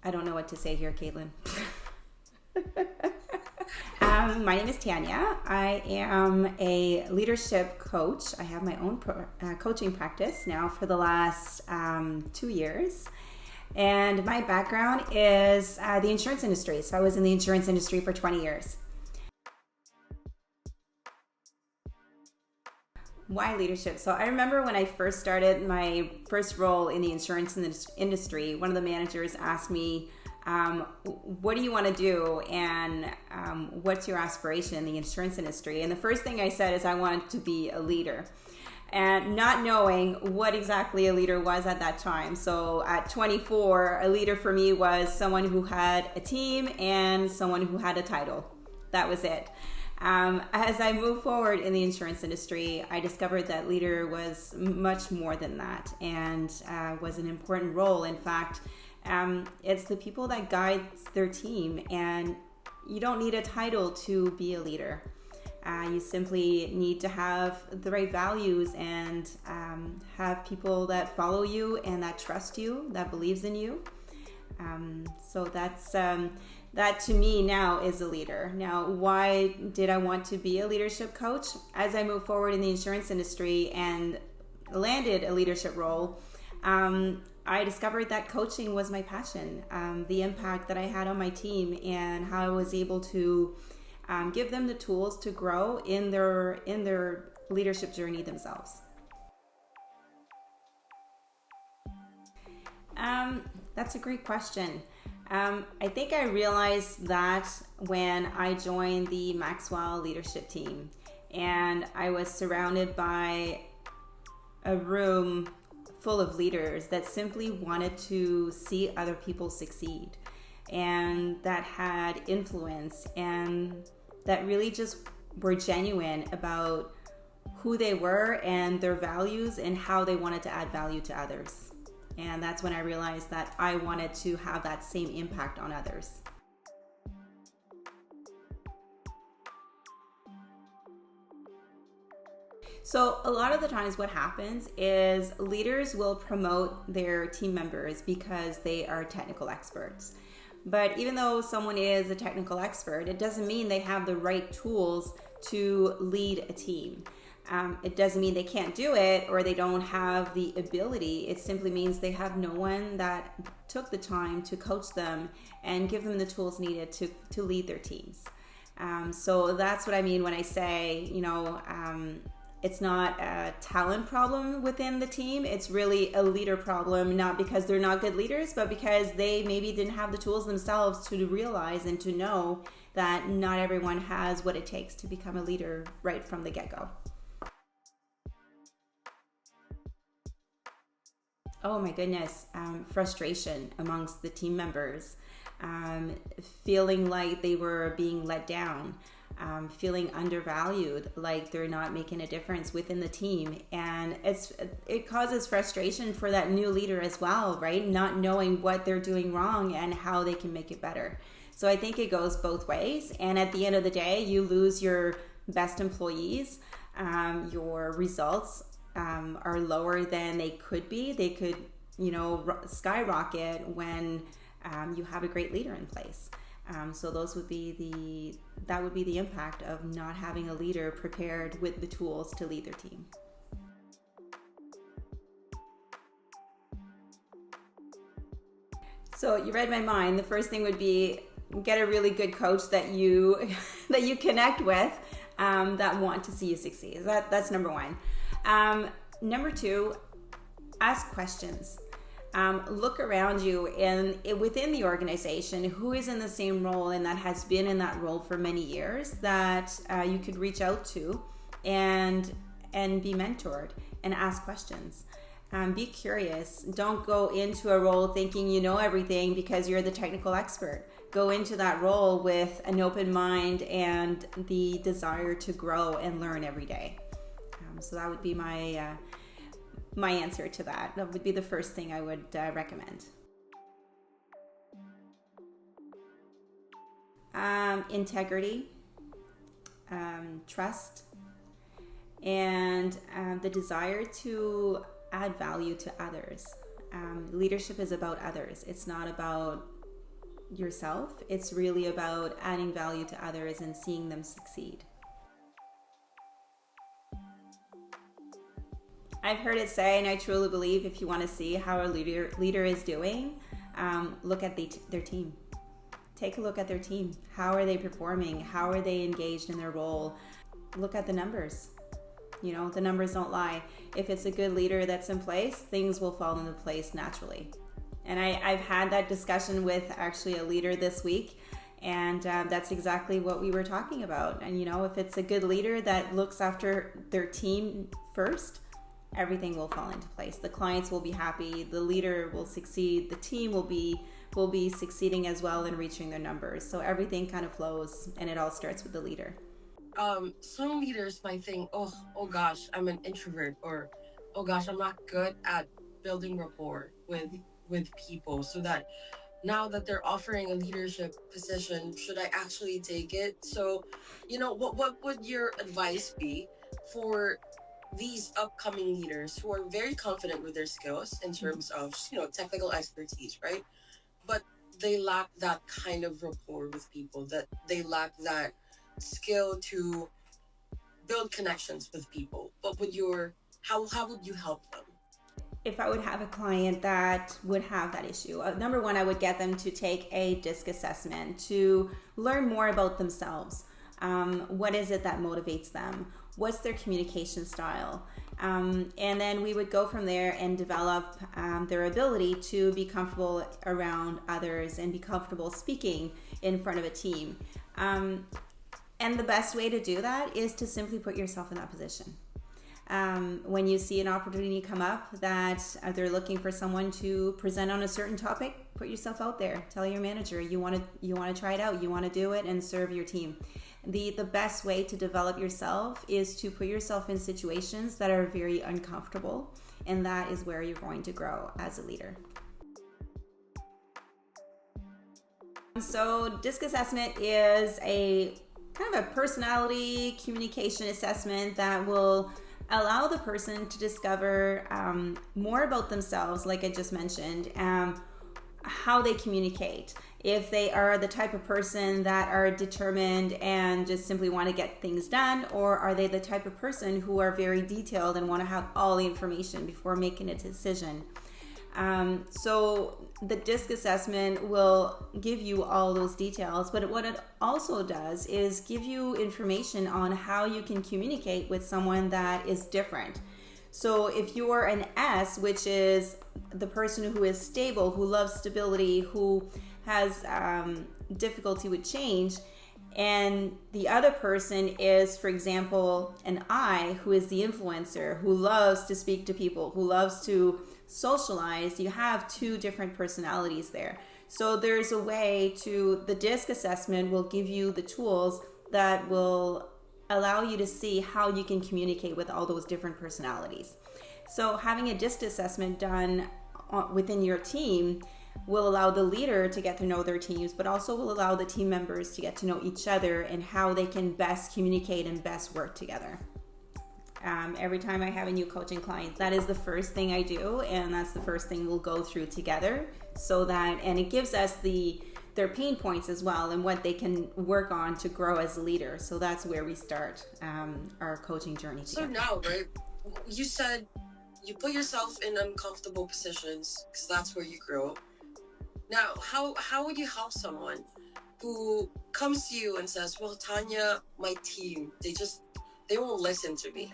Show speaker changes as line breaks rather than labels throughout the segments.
I don't know what to say here, Caitlin. My name is Tanya. I am a leadership coach. I have my own coaching practice now for the last 2 years. And my background is the insurance industry. So I was in the insurance industry for 20 years. Why leadership? So I remember when I first started my first role in the insurance industry, one of the managers asked me, what do you want to do, and what's your aspiration in the insurance industry? And the first thing I said is I wanted to be a leader, and not knowing what exactly a leader was at that time. So at 24, a leader for me was someone who had a team and someone who had a title. That was it. As I moved forward in the insurance industry, I discovered that leader was much more than that, and was an important role. In fact, it's the people that guide their team, and you don't need a title to be a leader. You simply need to have the right values and have people that follow you and that trust you, that believes in you. So that to me now is a leader. Now, why did I want to be a leadership coach? As I moved forward in the insurance industry and landed a leadership role, I discovered that coaching was my passion. The impact that I had on my team and how I was able to give them the tools to grow in their leadership journey themselves. That's a great question. I think I realized that when I joined the Maxwell leadership team, and I was surrounded by a room full of leaders that simply wanted to see other people succeed, and that had influence, and that really just were genuine about who they were and their values and how they wanted to add value to others. And that's when I realized that I wanted to have that same impact on others. So a lot of the times what happens is leaders will promote their team members because they are technical experts. But even though someone is a technical expert, it doesn't mean they have the right tools to lead a team. It doesn't mean they can't do it or they don't have the ability. It simply means they have no one that took the time to coach them and give them the tools needed to lead their teams. So that's what I mean when I say, it's not a talent problem within the team. It's really a leader problem, not because they're not good leaders, but because they maybe didn't have the tools themselves to realize and to know that not everyone has what it takes to become a leader right from the get-go. Oh my goodness, frustration amongst the team members, feeling like they were being let down, feeling undervalued, like they're not making a difference within the team. And it causes frustration for that new leader as well, right? Not knowing what they're doing wrong and how they can make it better. So I think it goes both ways. And at the end of the day, you lose your best employees, your results are lower than they could be. They could, skyrocket when you have a great leader in place. So that would be the impact of not having a leader prepared with the tools to lead their team. So you read my mind. The first thing would be get a really good coach that you connect with, that want to see you succeed. That's number one. Number two, ask questions. Look around you and within the organization, who is in the same role and that has been in that role for many years that you could reach out to and be mentored and ask questions. Be curious. Don't go into a role thinking you know everything because you're the technical expert. Go into that role with an open mind and the desire to grow and learn every day. So that would be my answer to that. That would be the first thing I would recommend. Integrity, trust, and the desire to add value to others. Leadership is about others. It's not about yourself. It's really about adding value to others and seeing them succeed. I've heard it say, and I truly believe, if you want to see how a leader is doing, look at their team. Take a look at their team. How are they performing? How are they engaged in their role? Look at the numbers. You know, the numbers don't lie. If it's a good leader that's in place, things will fall into place naturally. And I've had that discussion with actually a leader this week, and that's exactly what we were talking about. And, you know, if it's a good leader that looks after their team first, everything will fall into place. The clients will be happy, the leader will succeed, the team will be succeeding as well in reaching their numbers. So everything kind of flows, and it all starts with the leader.
Some leaders might think, oh gosh, I'm an introvert, or oh gosh, I'm not good at building rapport with people, so that now that they're offering a leadership position, should I actually take it? So, you know, what would your advice be for these upcoming leaders who are very confident with their skills in terms of, you know, technical expertise, right? But they lack that kind of rapport with people, that they lack that skill to build connections with people. What would how would you help them?
If I would have a client that would have that issue, number one, I would get them to take a DISC assessment to learn more about themselves. What is it that motivates them? What's their communication style? And then we would go from there and develop their ability to be comfortable around others and be comfortable speaking in front of a team. And the best way to do that is to simply put yourself in that position. When you see an opportunity come up that they're looking for someone to present on a certain topic, put yourself out there. Tell your manager you want to try it out, you want to do it and serve your team. The best way to develop yourself is to put yourself in situations that are very uncomfortable, and that is where you're going to grow as a leader. So DISC assessment is a kind of a personality communication assessment that will allow the person to discover more about themselves, like I just mentioned, how they communicate. If they are the type of person that are determined and just simply want to get things done, or are they the type of person who are very detailed and want to have all the information before making a decision. So the DISC assessment will give you all those details, but what it also does is give you information on how you can communicate with someone that is different. So if you're an S, which is the person who is stable, who loves stability, who has difficulty with change, and the other person is, for example, an I, who is the influencer, who loves to speak to people, who loves to socialize, you have two different personalities there. So there's a way the DISC assessment will give you the tools that will allow you to see how you can communicate with all those different personalities. So having a DISC assessment done within your team will allow the leader to get to know their teams, but also will allow the team members to get to know each other and how they can best communicate and best work together. Every time I have a new coaching client, that is the first thing I do, and that's the first thing we'll go through together, and it gives us their pain points as well and what they can work on to grow as a leader. So that's where we start our coaching journey together.
So now, right, you said you put yourself in uncomfortable positions because that's where you grow. Now, how would you help someone who comes to you and says, well, Tanya, my team, they won't listen to me?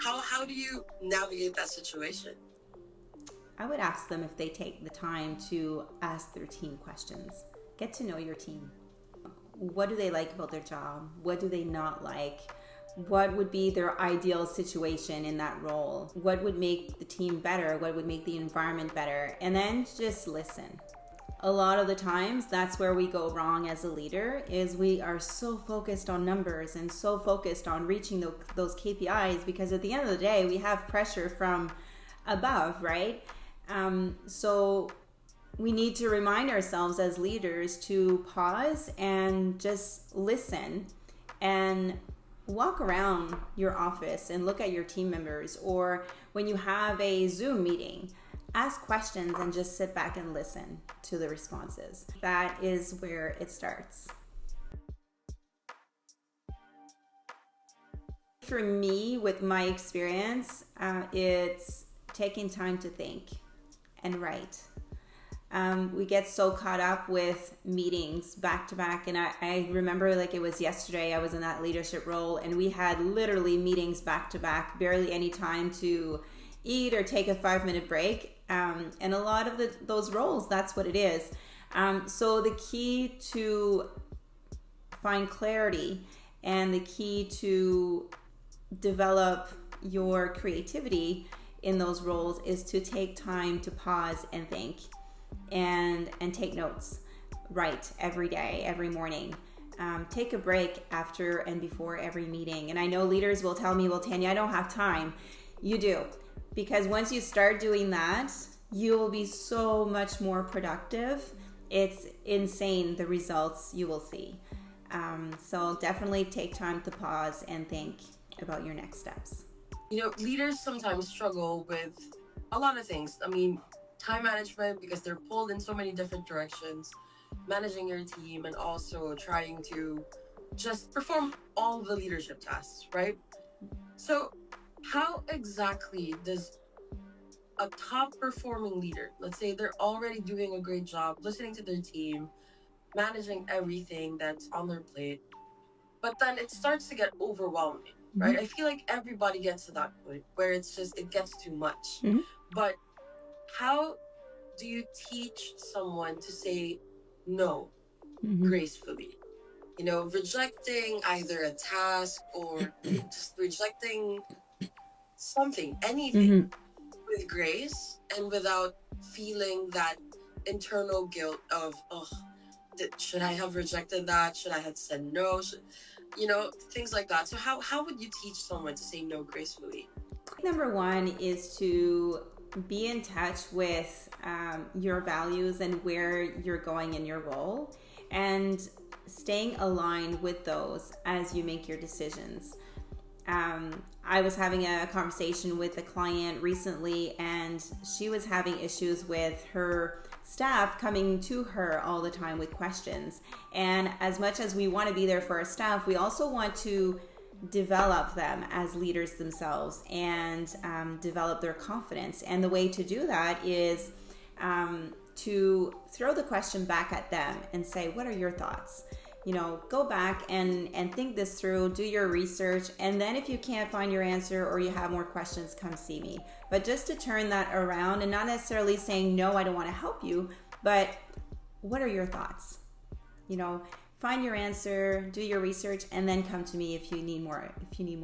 How do you navigate that situation?
I would ask them if they take the time to ask their team questions. Get to know your team. What do they like about their job? What do they not like? What would be their ideal situation in that role? What would make the team better? What would make the environment better? And then just listen. A lot of the times, that's where we go wrong as a leader, is we are so focused on numbers and so focused on reaching those KPIs, because at the end of the day, we have pressure from above, right? So we need to remind ourselves as leaders to pause and just listen and walk around your office and look at your team members, or when you have a Zoom meeting, ask questions and just sit back and listen to the responses. That is where it starts. For me, with my experience, it's taking time to think and write. We get so caught up with meetings back to back. And I remember like it was yesterday, I was in that leadership role and we had literally meetings back to back, barely any time to eat or take a 5-minute break. And a lot of those roles, that's what it is. So the key to find clarity and the key to develop your creativity in those roles is to take time to pause and think and take notes. Write every day, every morning. Take a break after and before every meeting. And I know leaders will tell me, well, Tanya, I don't have time. You do. Because once you start doing that, you will be so much more productive. It's insane the results you will see. So definitely take time to pause and think about your next steps.
You know, leaders sometimes struggle with a lot of things. I mean, time management, because they're pulled in so many different directions, managing your team, and also trying to just perform all the leadership tasks, right? So how exactly does a top performing leader, let's say they're already doing a great job listening to their team, managing everything that's on their plate, but then it starts to get overwhelming, right? I feel like everybody gets to that point where it's just, it gets too much. But how do you teach someone to say no gracefully? You know, rejecting either a task or just rejecting something, anything, with grace and without feeling that internal guilt of, oh, should I have rejected that? Should I have said no? You know, things like that. So how would you teach someone to say no gracefully?
Number one is to be in touch with your values and where you're going in your role, and staying aligned with those as you make your decisions. I was having a conversation with a client recently, and she was having issues with her staff coming to her all the time with questions. And as much as we want to be there for our staff, we also want to develop them as leaders themselves and develop their confidence. And the way to do that is to throw the question back at them and say, what are your thoughts? You know, go back and think this through, do your research, and then if you can't find your answer or you have more questions, come see me. But just to turn that around and not necessarily saying, no, I don't want to help you, but what are your thoughts? You know, find your answer, do your research, and then come to me if you need more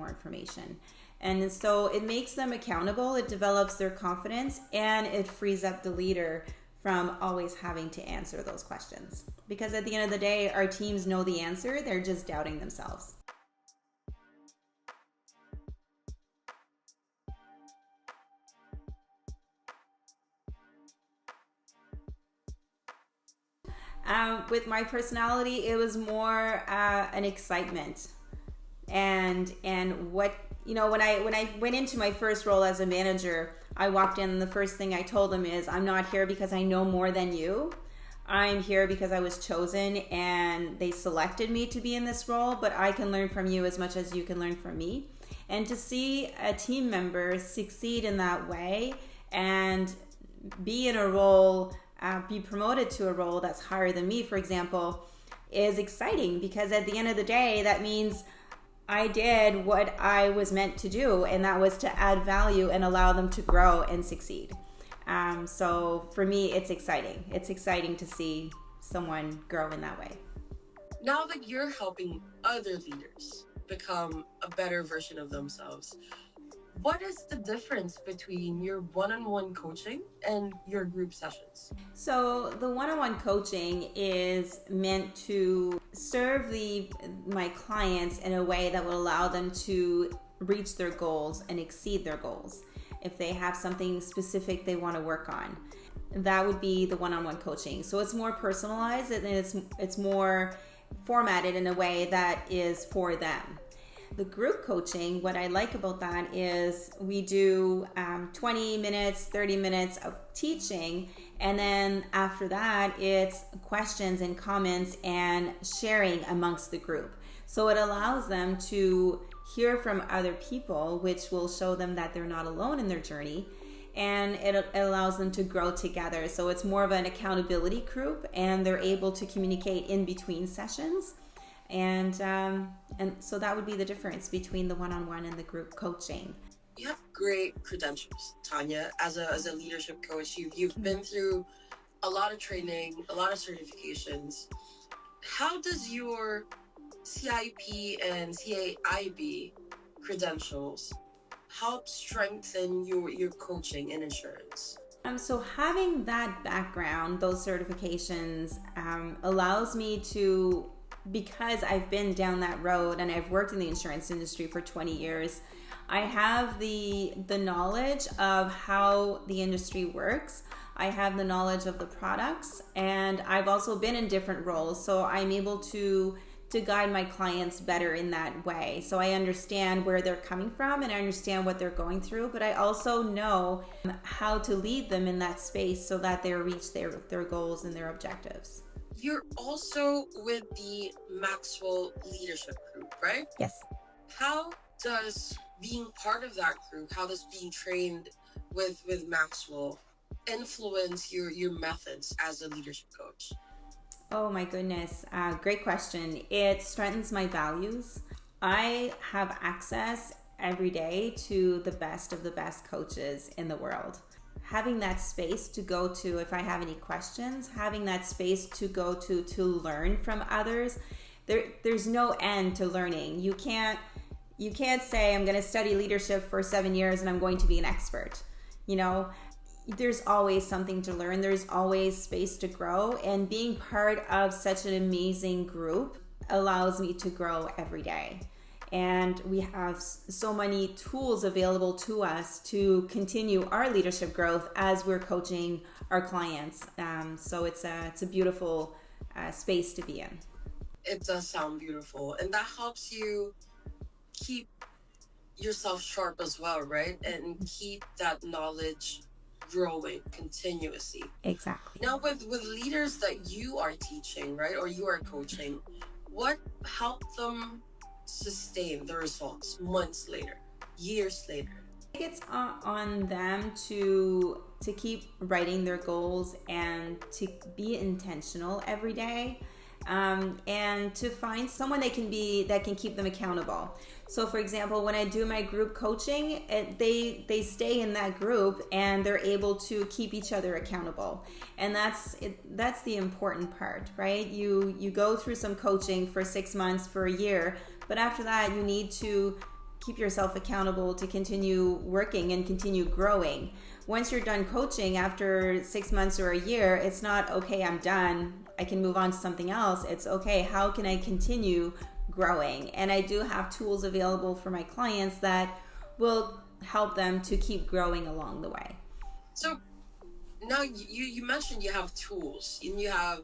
information. And so it makes them accountable, it develops their confidence, and it frees up the leader from always having to answer those questions. Because at the end of the day, our teams know the answer, they're just doubting themselves. With my personality, it was more an excitement, and what, you know, when I went into my first role as a manager, I walked in and the first thing I told them is, I'm not here because I know more than you. I'm here because I was chosen and they selected me to be in this role, but I can learn from you as much as you can learn from me. And to see a team member succeed in that way and be in a role, be promoted to a role that's higher than me, for example, is exciting, because at the end of the day, that means I did what I was meant to do, and that was to add value and allow them to grow and succeed. So for me, it's exciting. It's exciting to see someone grow in that way.
Now that you're helping other leaders become a better version of themselves, what is the difference between your one-on-one coaching and your group sessions?
So the one-on-one coaching is meant to serve my clients in a way that will allow them to reach their goals and exceed their goals. If they have something specific they want to work on, that would be the one-on-one coaching. So it's more personalized and it's more formatted in a way that is for them. the group coaching, what I like about that is we do 20 minutes, 30 minutes of teaching. And then after that, it's questions and comments and sharing amongst the group. So it allows them to hear from other people, which will show them that they're not alone in their journey. And it allows them to grow together. So it's more of an accountability group, and they're able to communicate in between sessions. And so that would be the difference between the one-on-one and the group coaching.
You have great credentials, Tanya, as a leadership coach. You've been through a lot of training, a lot of certifications. How does your CIP and CAIB credentials help strengthen your coaching in insurance?
So having that background, those certifications, allows me to, because I've been down that road and I've worked in the insurance industry for 20 years, I have the knowledge of how the industry works. I have the knowledge of the products, and I've also been in different roles, so I'm able to guide my clients better in that way. So I understand where they're coming from and I understand what they're going through, but I also know how to lead them in that space so that they reach their goals and their objectives.
You're also with the Maxwell Leadership Group, right?
Yes.
How does being part of that group, how does being trained with Maxwell influence your methods as a leadership coach?
Oh my goodness, great question. It strengthens my values. I have access every day to the best of the best coaches in the world. Having that space to go to if I have any questions, having that space to go to learn from others. There's no end to learning. You can't say I'm going to study leadership for 7 years and I'm going to be an expert. You know, there's always something to learn. There's always space to grow, and being part of such an amazing group allows me to grow every day. And we have so many tools available to us to continue our leadership growth as we're coaching our clients. So it's a beautiful space to be in.
It does sound beautiful, and that helps you keep yourself sharp as well, right? And keep that knowledge growing continuously.
Exactly.
Now with leaders that you are teaching, right, or you are coaching, what helped them sustain the results months later, years later?
I think it's on them to keep writing their goals and to be intentional every day, and to find someone that can keep them accountable. So for example, when I do my group coaching, they stay in that group and they're able to keep each other accountable. And that's the important part, right? You go through some coaching for 6 months, for a year, but after that you need to keep yourself accountable to continue working and continue growing. Once you're done coaching after 6 months or a year, it's not, okay, I'm done, I can move on to something else. It's, okay, how can I continue growing? And I do have tools available for my clients that will help them to keep growing along the way.
So now you mentioned you have tools and you have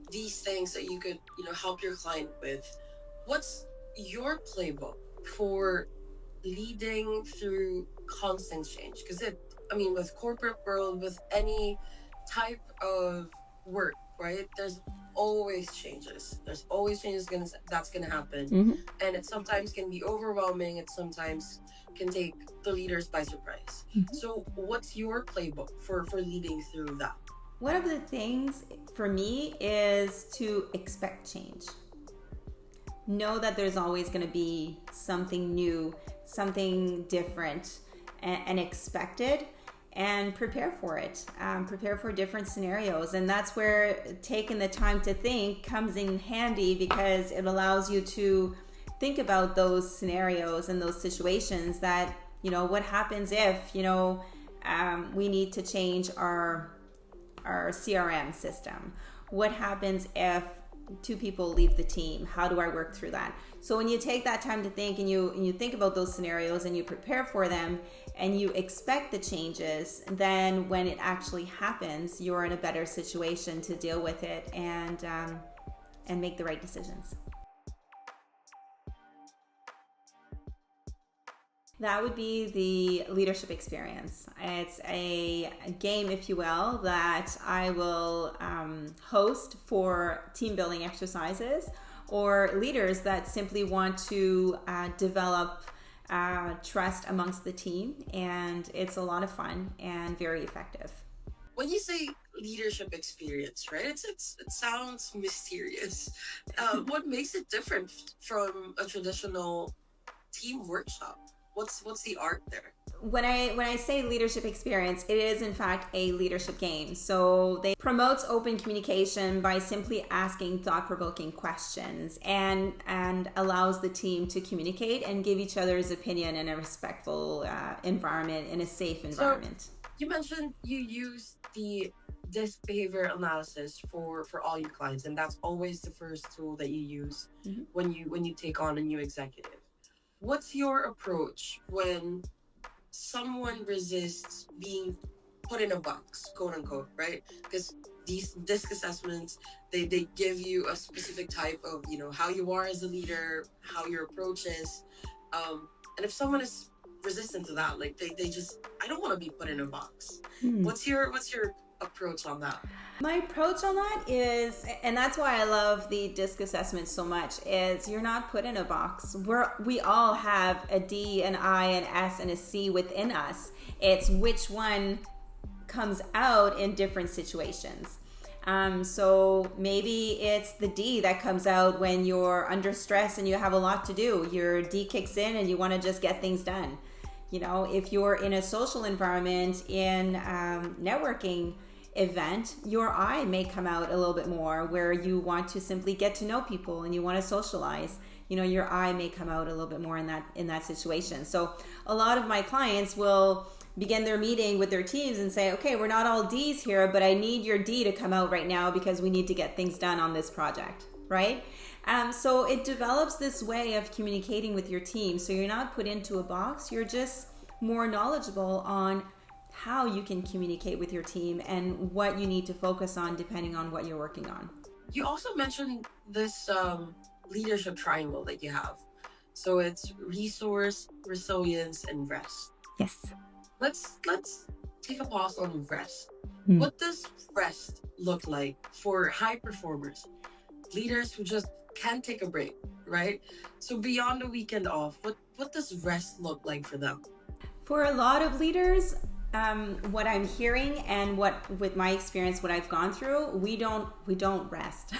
these things that you could, help your client with. What's your playbook for leading through constant change? Because with corporate world, with any type of work, right, there's always changes. There's always changes that's gonna happen.
Mm-hmm.
And it sometimes can be overwhelming. It sometimes can take the leaders by surprise. Mm-hmm. So what's your playbook for leading through that?
One of the things for me is to expect change. Know that there's always going to be something new, something different, and expected, and prepare for it. Prepare for different scenarios. And that's where taking the time to think comes in handy, because it allows you to think about those scenarios and those situations that, what happens if, we need to change our CRM system? What happens if 2 people leave the team? How do I work through that? So when you take that time to think and you think about those scenarios and you prepare for them and you expect the changes, then when it actually happens, you're in a better situation to deal with it and make the right decisions. That would be the leadership experience. It's a game, if you will, that I will host for team building exercises or leaders that simply want to develop trust amongst the team. And it's a lot of fun and very effective.
When you say leadership experience, right? It sounds mysterious. What makes it different from a traditional team workshop? What's the art there?
When I say leadership experience, it is in fact a leadership game. So they promotes open communication by simply asking thought-provoking questions and allows the team to communicate and give each other's opinion in a respectful environment, in a safe environment.
So you mentioned you use the DISC behavior analysis for all your clients, and that's always the first tool that you use when you take on a new executive. What's your approach when someone resists being put in a box, quote unquote, right? Because these DISC assessments, they give you a specific type of, how you are as a leader, how your approach is. And if someone is resistant to that, like they just, I don't want to be put in a box. What's your approach on that?
My approach on that is, and that's why I love the DISC assessment so much, is you're not put in a box. We all have a D, an I, an S, and a C within us. It's which one comes out in different situations. So maybe it's the D that comes out when you're under stress and you have a lot to do. Your D kicks in and you want to just get things done. If you're in a social environment, in networking event, your I may come out a little bit more, where you want to simply get to know people and you want to socialize. Your I may come out a little bit more in that situation. So a lot of my clients will begin their meeting with their teams and say, okay, we're not all D's here, but I need your D to come out right now because we need to get things done on this project, right? So it develops this way of communicating with your team. So you're not put into a box, you're just more knowledgeable on how you can communicate with your team and what you need to focus on depending on what you're working on.
You also mentioned this leadership triangle that you have. So it's resource, resilience, and rest.
Yes.
Let's take a pause on rest. What does rest look like for high performers, leaders who just can't take a break, right? So beyond the weekend off, what does rest look like for them?
For a lot of leaders, what I'm hearing and with my experience, what I've gone through, we don't rest.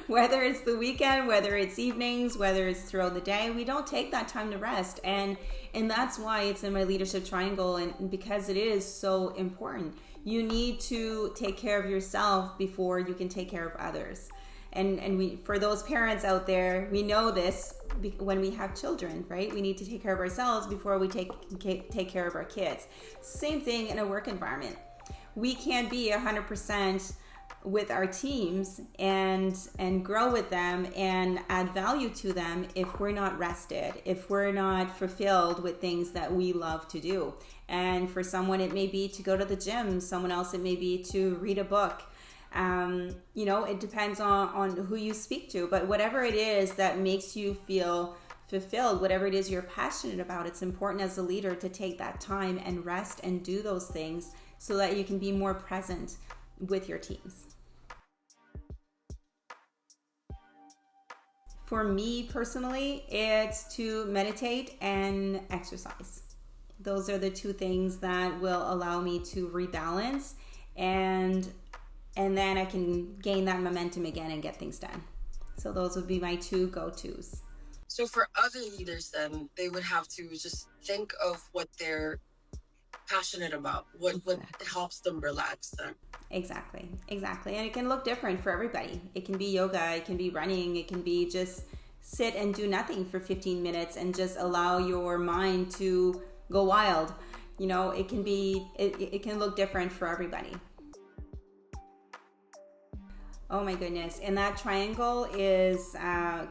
Whether it's the weekend, whether it's evenings, whether it's throughout the day, we don't take that time to rest. And that's why it's in my leadership triangle, and because it is so important. You need to take care of yourself before you can take care of others. And for those parents out there, we know this when we have children, right? We need to take care of ourselves before we take care of our kids. Same thing in a work environment. We can't be 100% with our teams and grow with them and add value to them if we're not rested, if we're not fulfilled with things that we love to do. And for someone, it may be to go to the gym. Someone else, it may be to read a book. It depends on who you speak to, but whatever it is that makes you feel fulfilled, whatever it is you're passionate about, it's important as a leader to take that time and rest and do those things so that you can be more present with your teams. For me personally, it's to meditate and exercise. Those are the two things that will allow me to rebalance and then I can gain that momentum again and get things done. So those would be my two go-tos.
So for other leaders then, they would have to just think of what they're passionate about, what helps them relax them.
Exactly. And it can look different for everybody. It can be yoga, it can be running, it can be just sit and do nothing for 15 minutes and just allow your mind to go wild. It can look different for everybody. Oh my goodness. And that triangle is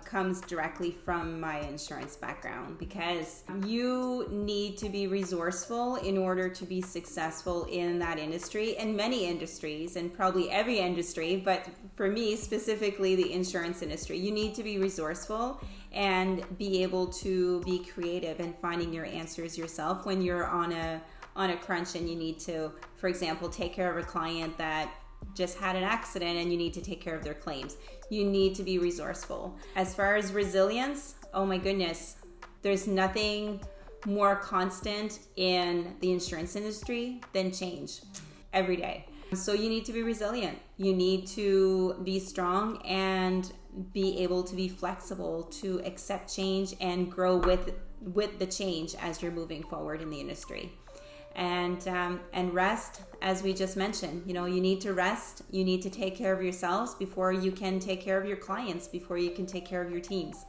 comes directly from my insurance background, because you need to be resourceful in order to be successful in that industry, and many industries, and probably every industry, but for me specifically the insurance industry. You need to be resourceful and be able to be creative in finding your answers yourself when you're on a crunch and you need to, for example, take care of a client that just had an accident and you need to take care of their claims. You need to be resourceful. As far as resilience, oh my goodness, there's nothing more constant in the insurance industry than change every day. So you need to be resilient. You need to be strong and be able to be flexible to accept change and grow with the change as you're moving forward in the industry. And rest, as we just mentioned, you need to rest. You need to take care of yourselves before you can take care of your clients, before you can take care of your teams.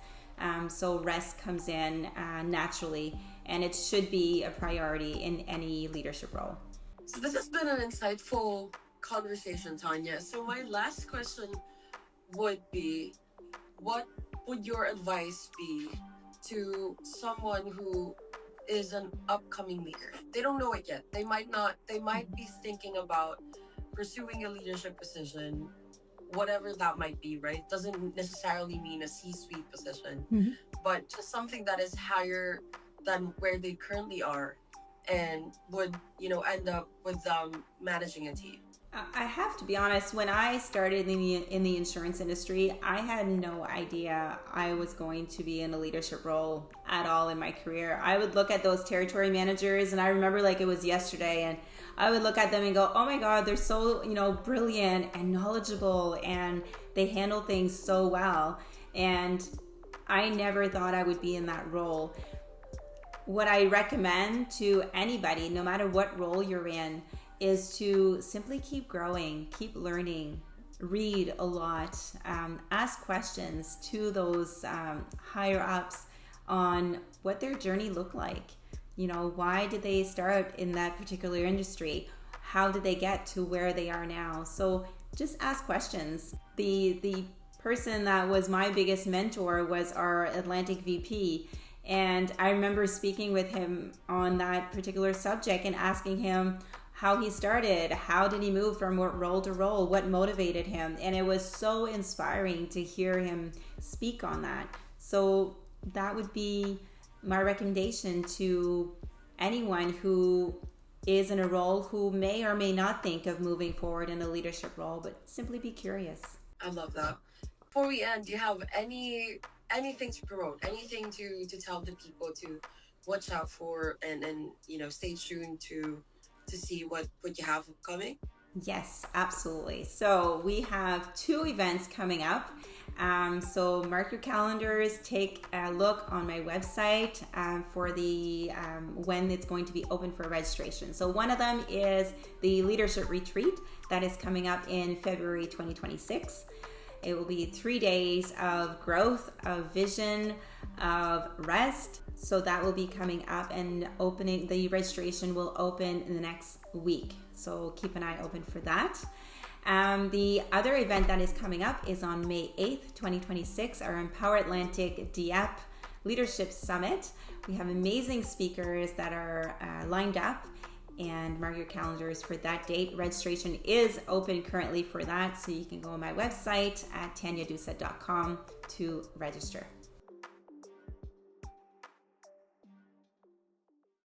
So rest comes in naturally, and it should be a priority in any leadership role.
So this has been an insightful conversation, Tanya. So my last question would be, what would your advice be to someone who is an upcoming leader? They don't know it yet. They might be thinking about pursuing a leadership position, whatever that might be, right? Doesn't necessarily mean a C-suite position, but just something that is higher than where they currently are, and would, end up with managing a team.
I have to be honest, when I started in the insurance industry, I had no idea I was going to be in a leadership role at all in my career. I would look at those territory managers, and I remember like it was yesterday, and I would look at them and go, oh my God, they're so, brilliant and knowledgeable, and they handle things so well. And I never thought I would be in that role. What I recommend to anybody, no matter what role you're in, is to simply keep growing, keep learning, read a lot, ask questions to those higher ups on what their journey looked like. Why did they start in that particular industry? How did they get to where they are now? So just ask questions. The person that was my biggest mentor was our Atlantic VP. And I remember speaking with him on that particular subject and asking him how he started, how did he move from role to role, what motivated him. And it was so inspiring to hear him speak on that. So that would be my recommendation to anyone who is in a role, who may or may not think of moving forward in a leadership role, but simply be curious.
I love that. Before we end, do you have anything to promote, anything to tell the people to watch out for, and stay tuned to see what you have coming?
Yes, absolutely. So we have 2 events coming up. So mark your calendars, take a look on my website for the when it's going to be open for registration. So one of them is the Leadership Retreat that is coming up in February 2026. It will be 3 days of growth, of vision, of rest. So that will be coming up, and opening. The registration will open in the next week. So keep an eye open for that. The other event that is coming up is on May 8th, 2026, our Empower Atlantic DIEP Leadership Summit. We have amazing speakers that are lined up, and mark your calendars for that date. Registration is open currently for that, so you can go on my website at tanyadoucet.com to register.